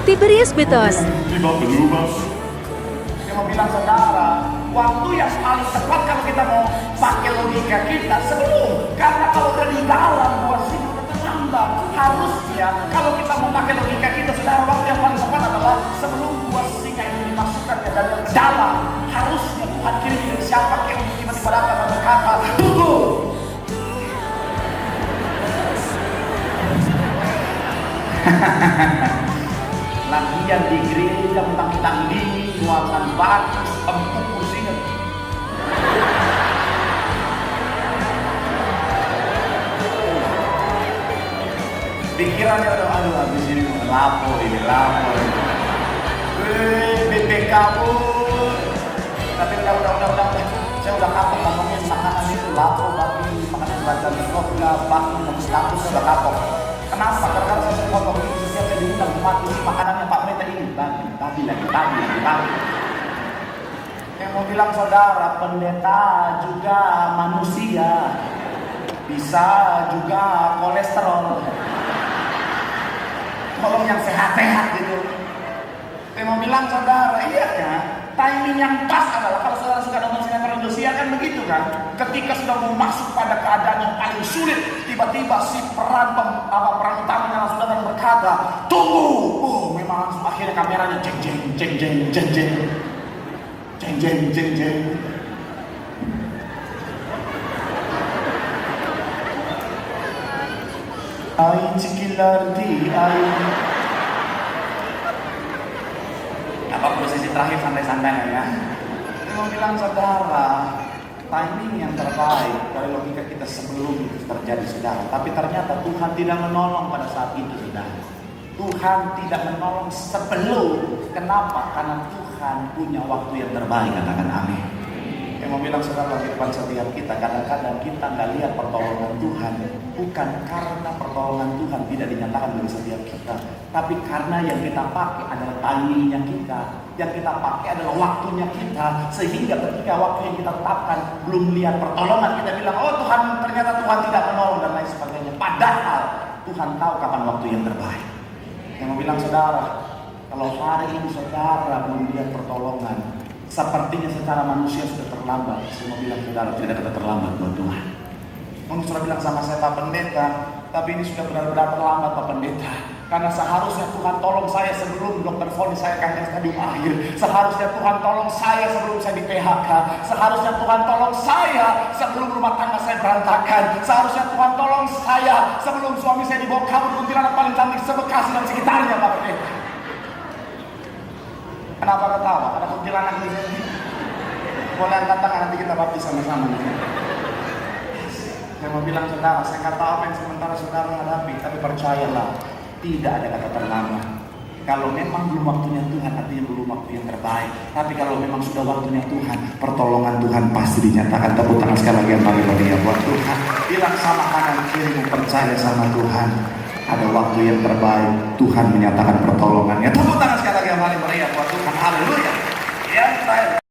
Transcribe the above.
Tiberius Betos. Tiba berubah. Saya mau bilang saudara, waktu yang paling tepat kalau kita mau pakai logika kita sebelum, karena kalau udah di dalam buah singa udah terlambat. Harusnya kalau kita mau pakai logika kita, saudara, waktu yang paling tepat adalah sebelum buah singa ini dimasukkan ke dalam. Harusnya Tuhan kirim siapa yang tiba-tiba datang dan berkata, tunggu. Lagian di gereja mentang-mentang dingin, ruangan bagus, empuk kursinya. Pikirannya aduh habis ini lapor ini. BPK pun. Tapi udah. Saya udah kapok ngomongin makanan itu lapor, tapi makanan selatan surga, bakmi, status saya udah kapok. Kenapa? Karena saya potong ini setiap saya diundang mati makanannya Pak Pendeta ini tadi lagi. Yang mau bilang saudara, pendeta juga manusia, bisa juga kolesterol. Tolong yang sehat-sehat gitu. Yang mau bilang saudara, iya kan? Timing yang pas adalah kalau saudara suka nonton sinetron Indosiar kan begitu kan? Ketika sudah mau masuk pada keadaan yang paling sulit, tiba-tiba si peran utamanya langsung datang berkata, tunggu. Oh, memang langsung akhirnya kameranya jeng. Ay cikilardi ay. Apa posisi terakhir santai-santai ya? Saya mau bilang saudara, timing yang terbaik dari logika kita sebelum itu terjadi saudara. Tapi ternyata Tuhan tidak menolong pada saat itu saudara. Tuhan tidak menolong sebelum. Kenapa? Karena Tuhan punya waktu yang terbaik. Katakan amin. Yang mau bilang saudara di depan setiap kita, kadang-kadang kita nggak lihat pertolongan Tuhan, bukan karena pertolongan Tuhan tidak dinyatakan bagi setiap kita, tapi karena yang kita pakai adalah timingnya kita, yang kita pakai adalah waktunya kita, sehingga ketika waktu yang kita tetapkan belum lihat pertolongan, kita bilang, oh Tuhan, ternyata Tuhan tidak menolong dan lain sebagainya. Padahal Tuhan tahu kapan waktu yang terbaik. Yang mau bilang saudara, kalau hari ini saudara belum lihat pertolongan, sepertinya secara manusia sudah terlambat. Saya mau bilang saudara, tidak ada terlambat buat Tuhan. Mungkin saudara bilang sama saya, Pak Pendeta, tapi ini sudah benar-benar terlambat Pak Pendeta. Karena seharusnya Tuhan tolong saya sebelum dokter vonis saya kanker stadium akhir. Seharusnya Tuhan tolong saya sebelum saya di PHK. Seharusnya Tuhan tolong saya sebelum rumah tangga saya berantakan. Seharusnya Tuhan tolong saya sebelum suami saya dibawa kabur kuntilanak paling cantik se-Bekasi dan sekitarnya Pak Pendeta. Kenapa ketawa? Ada kuntilanak di sini. Boleh angkat tangan, nanti kita baptis sama-sama. Saya mau bilang saudara, saya nggak tahu apa yang sementara saudara hadapi, tapi percayalah, tidak ada kata terlambat. Kalau memang belum waktunya Tuhan, artinya belum waktu yang terbaik. Tapi kalau memang sudah waktunya Tuhan, pertolongan Tuhan pasti dinyatakan. Tepuk tangan sekali lagi yang paling meriah buat Tuhan. Bilang sama kanan kiri, percaya sama Tuhan. Ada waktu yang terbaik, Tuhan menyatakan pertolongannya. Tepuk tangan sekali lagi yang paling meriah buat Tuhan. Haleluya. Yang terakhir.